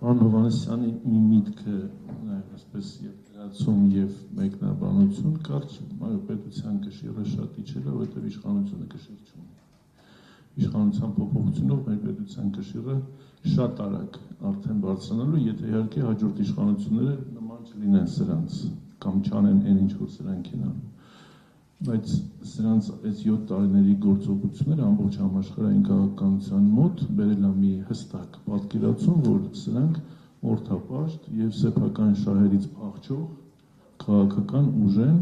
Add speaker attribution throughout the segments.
Speaker 1: Պարոն Հովհաննիսյանի մի միտքը այսպես երացում եւ մեկնաբանություն կարճ պետության կշիռը շատ իջել է, որովհետեւ իշխանությունը կշիռ չունի։ Իշխանության փոփոխությունով մեր պետության կշիռը շատ արագ արդեն բարձրանալու, եթե իհարկե հաջորդ իշխանությունները նման չլինեն սրանց կամ չանեն այն ինչ որ սրանք են անում։ Բայց սրանց այս 7 տարիների գործողությունները ամբողջ համաշխարհային քաղաքականության մոտ բերել է մի հստակ պատկերացում, որ սրանք օրթապաշտ եւ սեփական շահերից փախչող քաղաքական ուժ են,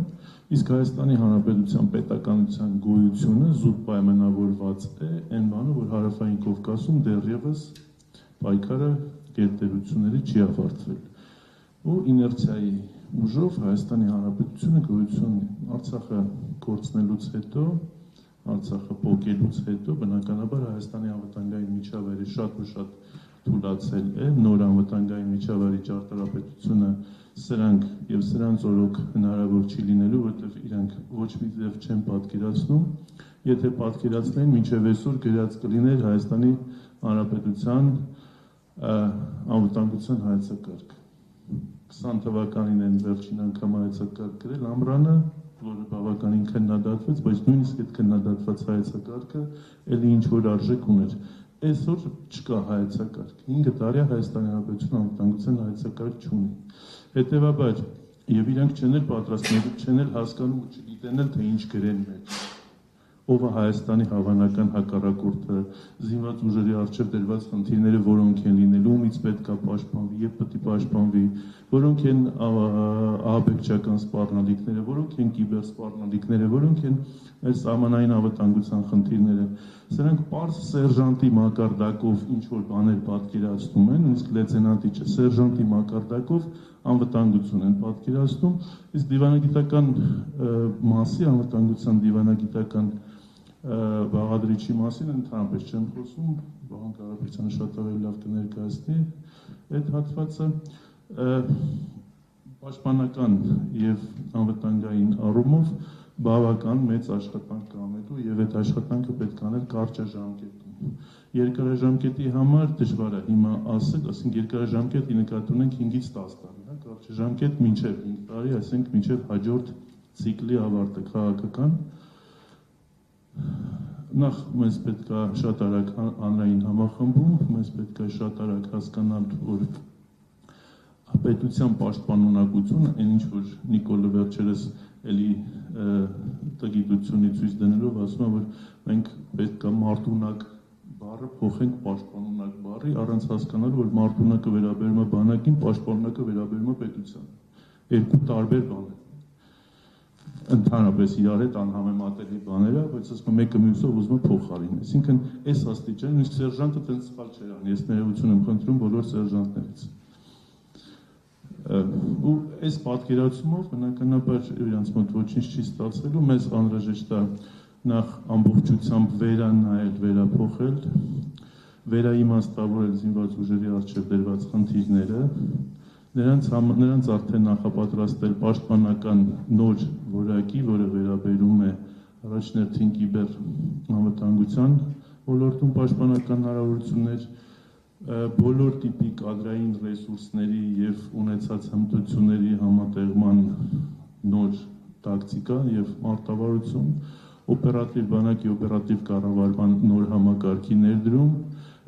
Speaker 1: իսկ Հայաստանի Հանրապետության պետականության գոյությունը զուտ պայմանավորված է այն բանը, որ Հարավային Կովկասում դեռևս պայքարը գերտերությունների չի ավարտվել։ Ու իներցիայի ուժով Հայաստանի Հանրապետությունը գոյություն ունի։ Արցախը կորցնելուց հետո, Արցախը փոկելուց հետո բնականաբար Հայաստանի անվտանգային միջավայրը շատ ու շատ թուլացել է, նոր անվտանգային միջավայրի ճարտարապետությունը սրանք եւ սրանց օրոք հնարավոր չի լինելու, որովհետեւ իրանք ոչ մի ձև չեն պատկերացնում, եթե պատկերացնեն մինչեւ այսօր գրած կլիներ Հայաստանի Հանրապետության անվտանգության հայեցակարգ։ 20 թվականին են վերջին անգամ հայեցակարգ գրել ամռանը, որը բավականին քննադատվեց, բայց նույնիսկ այդ քննադատված հայեցակարգը էլի ինչ որ արժեք ուներ։ Այսօր չկա հայեցակարգ։ 5 տարի Հայաստանի Հանրապետության անվտանգության հայեցակարգ չունի։ Հետևաբար, եւ իրանք չեն էլ պատրաստվում, չեն էլ հասկանում ու չգիտեն էլ թե ինչ գրեն մեջ։ Ով է Հայաստանի հավանական հակառակորդը, զինված ուժերի առջև դրված խնդիրները որոնք են լինելու, ումից պետք է պաշտպանվի եւ պետք է պաշտպանվի, որոնք են ահաբեկչական սպառնալիքները, որոնք են կիբերսպառնալիքները, որոնք են այս սահմանային անվտանգության խնդիրները։ Սրանք պարզ սերժանտի մակարդակով ինչ որ բաներ պատկերացնում են, նույնիսկ լեյտենանտի չէ, սերժանտի մակարդակով անվտանգություն են պատկերացնում, իսկ դիվանագիտական մասի անվտանգության դիվանագիտական բաղադրիչի մասին ընդհանրապես չեմ խոսում, Վահան Կարապետյանը շատ ավելի լավ կներկայացնի այդ հատվածը, պաշտպանական եւ անվտանգային առումով բավական մեծ աշխատանք կանելու եւ այդ աշխատանքը պետք է անել կարճաժամկետում։ Երկարաժամկետի համար դժվար է հիմա ասել, ասենք երկարաժամկետի նկատի ունենք 5-ից 10 տարի, հա, կարճաժամկետ մինչեւ 5 տարի, ասենք մինչեւ հաջորդ ցիկլի ավարտը քաղաքական։ Նախ մեզ պետք է շատ արագ հանրային համախմբում, մեզ պետք է շատ արագ հասկանալ, որ պետության պաշտպանունակությունը, այն ինչ որ Նիկոլը վերջերս էլի տգիտությունի ցույց դնելով ասում է, որ մենք պետք է մարդունակ բառը փոխենք պաշտպանունակ բառի, առանց հասկանալու, որ մարդունակը վերաբերում է բանակին, պաշտպանունակը վերաբերում է պետությանին։ Երկու տարբեր բաներ։ Ընդհանրապես իրար հետ անհամեմատելի բաներ է, բայց ասում եմ մեկը մյուսով ուզում է փոխարինել։ Այսինքն այս աստիճան, իսկ սերժանտը տենց սխալ չէր անի, ես ներողություն եմ խնդրում բոլոր սերժանտներից։ Ու այս պատկերացումով բնականաբար իրանց մոտ ոչինչ չի ստացվելու, մեզ անհրաժեշտ է նախ ամբողջությամբ վերանայել, վերափոխել, վերաիմաստավորել զինված ուժերի առջև դրված խնդիրները, նրանց արդեն նախապատրաստել պաշտպանական նոր որակի, որը վերաբերում է առաջնորդին կիբեր անվտանգության ոլորտում պաշտպանական հնարավորություններ, բոլոր տիպի կադրային ռեսուրսների եւ ունեցած հմտությունների համատեղման նոր տակտիկա եւ մարտավարություն, օպերատիվ բանակի օպերատիվ կառավարման նոր համակարգի ներդրում,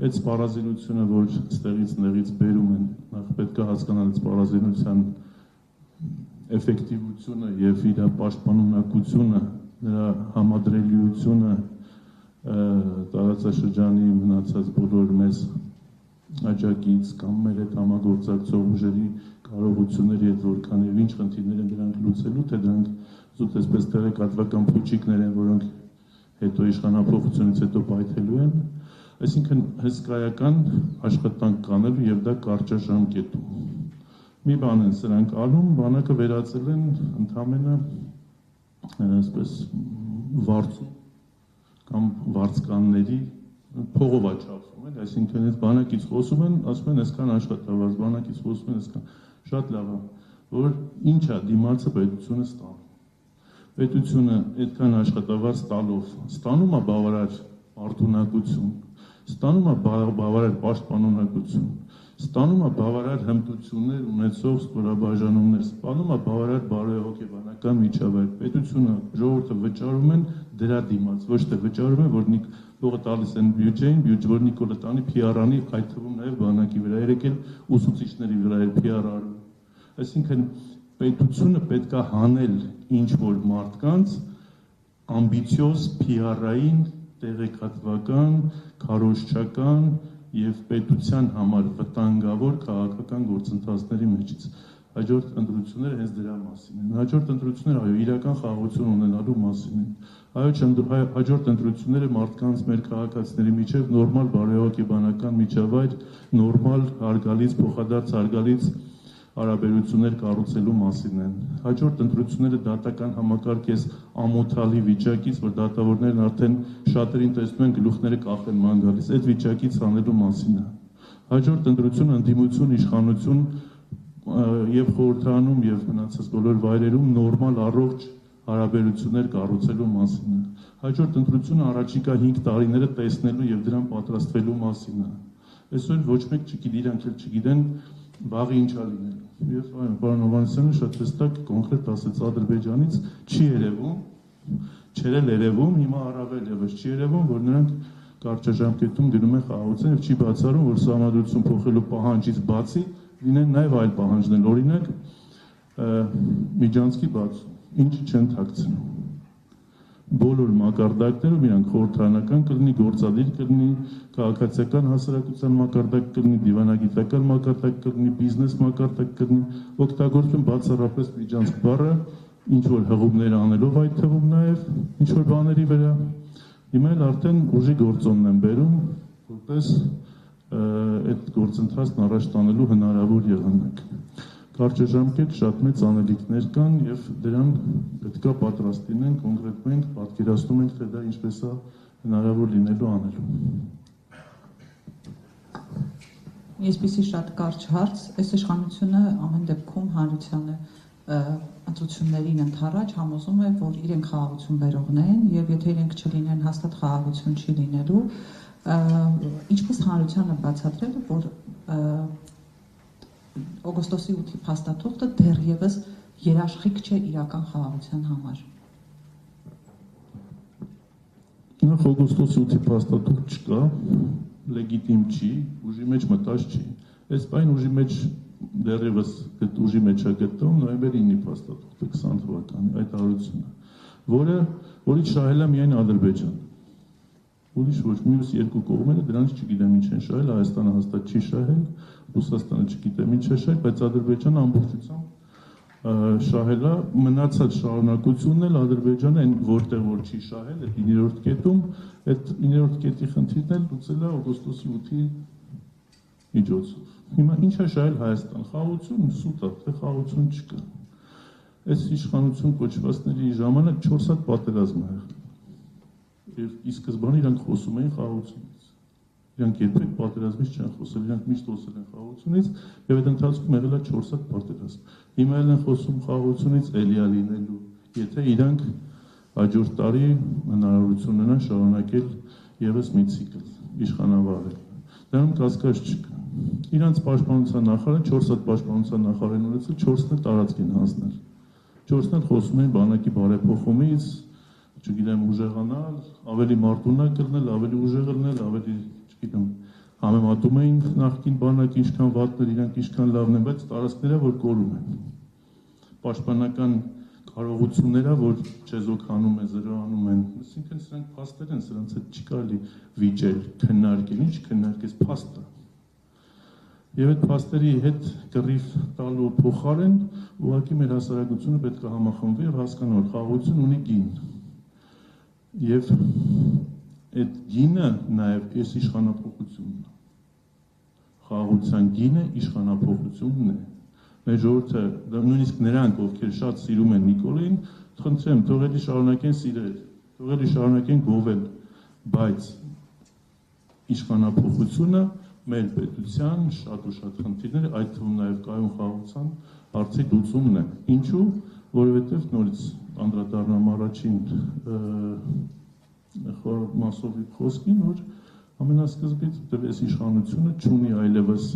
Speaker 1: այդ սպառազինությունը, որ ստեղից նեղից բերում են, նախ պետք է հասկանալ սպառազինության էֆեկտիվությունը եւ իր պաշտպանունակությունը, նրա համադրելիությունը տարածաշրջանի մնացած բոլոր մեզ աջակից կամ մեր հետ համագործակցող ուժերի կարողությունների հետ որքան եւ ինչ խնդիրներ են դրանք լուծելու, թե դրանք զուտ այսպես տեղեկատվական փուչիկներ են, որոնք հետո իշխանափոխությունից հետո պայթելու են, այսինքն հսկայական աշխատանք կանելու եւ դա կարճաժամկետում։ Մի բան են սրանք անում, բանակը վերածել են ընդհանրապես այսպես վարձու կամ վարձկանների փողով աչափում են, այսինքն այս բանակից խոսում են, ասում են այսքան աշխատավարձ, բանակից խոսում են այսքան, շատ լավ է, որ ինչ է դիմացը պետությունը ստանում։ Պետությունը այդքան աշխատավարձ տալով ստանում է բավարար արտունակություն, ստանում է բավարար պաշտպանունակություն, Ստանում է բավարար հմտություններ ունեցող ստորաբաժանումներ, սպանում է բավարար բարոյահոգեբանական միջավայր, պետությունը, ժողովուրդը վճարում են դրա դիմաց, ոչ թե վճարում են, որ փողը տալիս են բյուջեին, որ Նիկոլը տանի PR-անի, այդ թվում նաև բանակի վրա, երեք էլ ուսուցիչների վրա էր PR արում։ Այսինքն պետությունը պետք է հանել ինչ-որ մարդկանց ամբիցիոզ PR-ային, տեղեկատվական, քարոզչական եւ պետության համար վտանգավոր քաղաքական գործընթացների մեջից։ Հաջորդ ընտրությունները հենց դրա մասին են։ Հաջորդ ընտրությունները այո, իրական խաղաղություն ունենալու մասին են։ Հաջորդ ընտրությունները մարդկանց մեր քաղաքացիների միջև նորմալ բարոյահոգեբանական միջավայր, նորմալ հարգալից, փոխադարձ հարգալից հարաբերություններ կառուցելու մասին են։ Հաջորդ ընտրությունները դատական համակարգ ամոթալի վիճակից, որ դատավորներն արդեն շատերին տեսնում են գլուխները կախել ման գալիս, այդ վիճակից հանելու մասին է։ Հաջորդ ընտրությունը ընդդիմություն, իշխանություն եւ խորհրդարանում եւ մնացած բոլոր վայրերում նորմալ առողջ հարաբերություններ կառուցելու մասին է։ Հաջորդ ընտրությունը առաջիկա 5 տարիները տեսնելու եւ դրան պատրաստվելու մասին է։ Այսօր ոչ մեկ չգիտի, իրանք էլ չգիտեն վաղը ինչա լինելու։ Եվ այո, պարոն Հովհաննիսյանը շատ հստակ կոնկրետ ասեց Ադրբեջանից չի երևում, չէր էլ երևում, հիմա առավել եւս չի երևում, որ նրանք կարճաժամկետում գնում են խաղաղության եւ չի բացառում, որ սահմանադրություն փոխելու պահանջից բացի լինեն նաեւ այլ պահանջներ, օրինակ միջանցքի բացում, ինչը չեն թաքցնում։ Բոլոր մակարդակներում իրանք խորհրդարանական կլինի, գործադիր կլինի, քաղաքացիական հասարակության մակարդակ կլինի, դիվանագիտական մակարդակ կլինի, բիզնես մակարդակ կլինի, օգտագործում բացառապես միջանցք բառը, ինչ որ հղումներ անելով այդ թվում նաև, ինչ որ բաների վրա, հիմա էլ արդեն ուժի գործոնն են բերում, որպես այդ գործընթացն առաջ տանելու հնարավոր եղանակ։ Կարճաժամկետ շատ մեծ անելիքներ կան եւ դրան պետք է պատրաստ լինենք, կոնկրետորեն պատկերացնում ենք, թե դա ինչպես է հնարավոր լինելու անելու։
Speaker 2: Այսպիսի շատ կարճ հարց, այս իշխանությունը ամեն դեպքում հանրությանը ընտրություններին ընդառաջ համոզում է, որ իրենք խաղաղություն բերողն են եւ եթե իրենք չլինեն, հաստատ խաղաղություն չի լինելու, ինչպես հանրությանը բացատրել, որ օգոստոսի 8-ի փաստաթուղթը դեռևս երաշխիք չէ իրական խաղաղության համար։
Speaker 1: Նախ օգոստոսի 8-ի փաստաթուղթ չկա, լեգիտիմ չի, ուժի մեջ մտած չի։ Այս բան ուժի մեջ դեռևս ուժի մեջ է գտնվում նոյեմբերի 9-ի փաստաթուղթը 20 թվականի այդ հարությունը, որից շահել է միայն Ադրբեջանը։ Ուրիշ ոչ, մյուս երկու կողմերը դրանց չգիտեմ ինչ են շահել, Հայաստանը հաստատ չի շահել, Ռուսաստանը չգիտեմ ինչ է շահել, բայց Ադրբեջանը ամբողջությամբ շահել է, մնացած շարունակությունն էլ Ադրբեջանը այն որտեղ որ չի շահել, այդ 9-րդ կետում, այդ 9-րդ կետի խնդիրն էլ լուծել է օգոստոսի 8-ի միջոցով։ Հիմա ինչ է շահել Հայաստան, խաղաղություն սուտ է, թե խաղաղություն չկա։ Այս իշխանություն կոչվածների ժամանակ 4 հատ պատերազմ է եղել։ Եվ ի սկզբանե իրանք խոսում էին խաղաղությունից։ Իրանք երբեք պատերազմից չեն խոսել, իրանք միշտ խոսել են խաղաղությունից եւ այդ ընթացքում եղել է 4 հատ պատերազմ։ Հիմա էլ են խոսում խաղաղությունից էլիա լինելու, եթե իրանք հաջորդ տարի հնարավորություն ունենան շարունակել եւս մի ցիկլ իշխանավարել։ Դրան կասկած չկա։ Իրանք պաշտպանության նախարարը 4 հատ պաշտպանության նախարար են ունեցել, 4-ն էլ տարածք են հանձնել։ 4-ն էլ խոսում են բանակի բարեփոխումից, չգիտեմ ուժեղանալ, ավելի մարտունակ կլնել, ավելի ուժեղ կլնել, ավելի, չգիտեմ, համեմատում էին նախկին բանակը ինչքան վատներ, իրանք ինչքան լավն են, բայց տարածքները որ կորում են։ Պաշտպանական կարողությունները, որ չեզոքանում են, զրոանում են, այսինքն սրանք փաստեր են, սրանց հետ չի կարելի վիճել, քննարկել, ինչ քննարկես փաստ է։ Եվ այդ փաստերի հետ կռիվ տալու փոխարեն ուղղակի մեր հասարակությունը պետք է համախմբվի եւ հասկանա, որ խաղաղություն ունի գին։ Եվ այդ գինը նաև այս իշխանափոխությունն է։ Խաղաղության գինը իշխանափոխությունն է։ Մեր ժողովուրդը, նույնիսկ նրանք, ովքեր շատ սիրում են Նիկոլին, խնդրեմ, թողելի շարունակեն սիրել, թողելի շարունակեն գովել, բայց իշխանափոխությունը մեր պետության շատ ու շատ խնդիրներ, այդ թվում նաև կայուն խաղաղության հարցի լուծումն է։ Ինչու՞, որովհետև նորից անդրադառնամ առաջին մասովի խոսքին, որ ամենասկզբից այս իշխանությունը չունի այլևս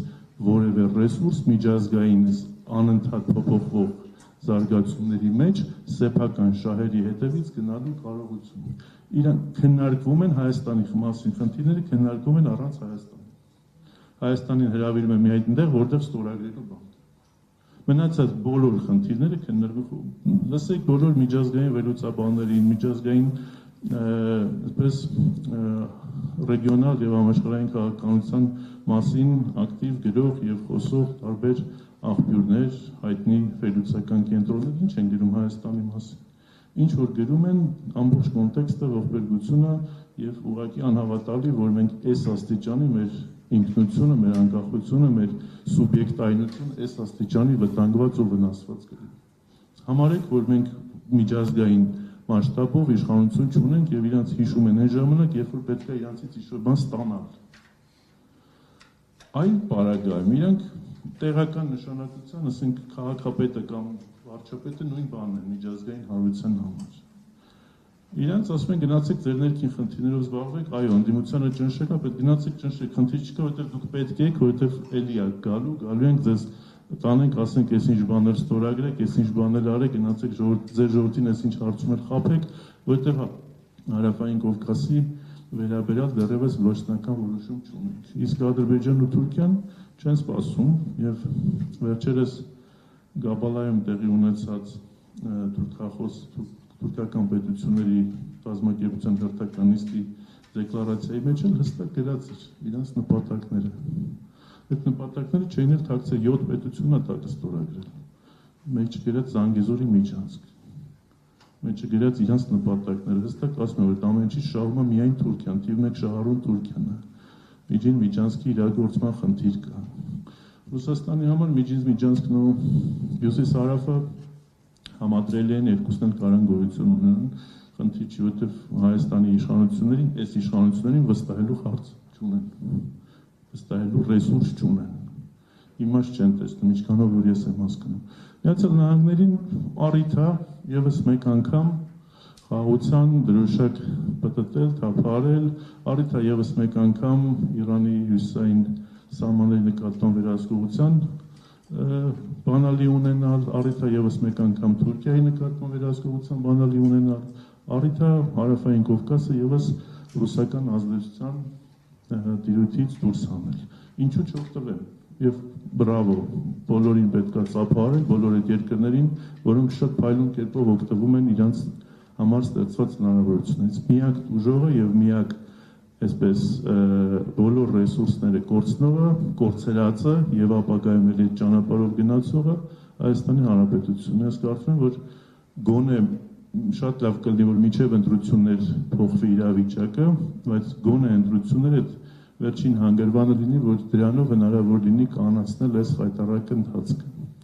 Speaker 1: որևէ ռեսուրս միջազգային անընդհատ փոփոխվող զարգացումների մեջ սեփական շահերի հետևից գնալու կարողություն։ Իրանք քննարկվում են Հայաստանի մասին խնդիրները քննարկվում են առանց Հայաստանի։ Հայաստանին հրավիրում է միայն այնտեղ, որտեղ ստորագրելու բան։ Մնացած բոլոր խնդիրները քննարկվում։ Լսեք բոլոր միջազգային վերլուծաբաններին, միջազգային այսպես ռեգիոնալ եւ համաշխարհային քաղաքականության մասին ակտիվ գրող եւ խոսող տարբեր աղբյուրներ, հայտնի վերլուծական կենտրոններ, ինչ են գրում Հայաստանի մասին։ Ինչ որ գրում են, ամբողջ կոնտեքստը, ողբերգությունը եւ ուղղակի անհավատալի, որ մենք այս աստիճանի մեր ինքնությունը, մեր անկախությունը, մեր սուբյեկտայնությունը այս աստիճանի վտանգված ու վնասված կլինի։ Համարեք, որ մենք միջազգային մասշտաբով իշխանություն չունենք եւ իրանց հիշում են այն ժամանակ, երբ որ պետք է իրանցից ինչ-որ բան ստանալ։ Այլ պարագայում իրանք տեղական նշանակության, ասենք քաղաքապետը կամ վարչապետը նույն բանն է միջազգային հարության համար։ Իրանց ասում են գնացեք ձեր ներքին խնդիրներով զբաղվեք, այո, ընդդիմությանը ճնշեք, բայց գնացեք ճնշեք, խնդիր չկա, որովհետև դուք պետք եք, որովհետև էլի է գալու ենք ձեզ տանենք, ասենք, այս ինչ բաներ ստորագրեք, այս ինչ բաներ արեք, գնացեք ձեր ժողովրդին այս ինչ հարցումներ խաբեք, որովհետև Հարավային Կովկասի վերաբերյալ դեռևս ոչ-տնական որոշում չունենք։ Իսկ Ադրբեջանն ու Թուրքիան չեն սպասում եւ վերջերս Գաբալայում տեղի ունեցած թուրքական պետությունների կազմակերպության հերթական նիստի դեկլարացիայի մեջ էլ հստակ գրած էր իրանց նպատակները։ Այդ նպատակները չէին էլ թաքցել 7 պետությունն է տակ ստորագրել։ Մեջ գրած Զանգեզուրի միջանցք։ Մեջը գրած իրանց նպատակները հստակ ասում են, որ ամեն ինչի շահումը միայն Թուրքիան, թիվ 1 շահառուն Թուրքիան է։ Միջին միջանցքի իրագործման խնդիր կա։ Ռուսաստանի համար միջին միջանցքն ու Հյուսիս-Հարավը համադրելի են, երկուսն էլ կարան գոյություն ունենան, խնդիր չի, որովհետև Հայաստանի իշխանություններին, այս իշխանություններին վստահելու հարց չունեն, վստահելու ռեսուրս չունեն, իմաստ չեն տեսնում, ինչքանով որ ես եմ հասկանում։ Միացյալ Նահանգներին առիթ է ևս մեկ անգամ խաղաղության դրոշակ պտտել, թափարել, առիթ է ևս մեկ անգամ Իրանի հյուսիսային սահմանների նկատմամբ վերահսկողության բանալի ունենալ, առիթ է ևս մեկ անգամ Թուրքիայի նկատմամբ վերահսկողության բանալի ունենալ, առիթ է Հարավային Կովկասը ևս ռուսական ազդեցության տիրույթից դուրս հանել։ Ինչու չօգտվեն։ Եվ բրավո, բոլորին պետքա ծափահարել, բոլոր այդ երկրներին, որոնք շատ փայլուն կերպով օգտվում են իրանց համար ստեղծված հնարավորությունից։ Միակ ուժողը եւ միակ այսպես բոլոր ռեսուրսները կորցնողը, կորցրածը եւ ապագայում էլ այդ ճանապարհով գնացողը Հայաստանի Հանրապետությունն է։ Ես կարծում եմ, որ գոնե շատ լավ կլինի, որ միջև ընտրություններ փոխվի իրավիճակը, բայց գոնե ընտրությունները վերջին հանգրվանը լինի, որ դրանով հնարավոր լինի կանացնել այս հայտարարական ընթացքը։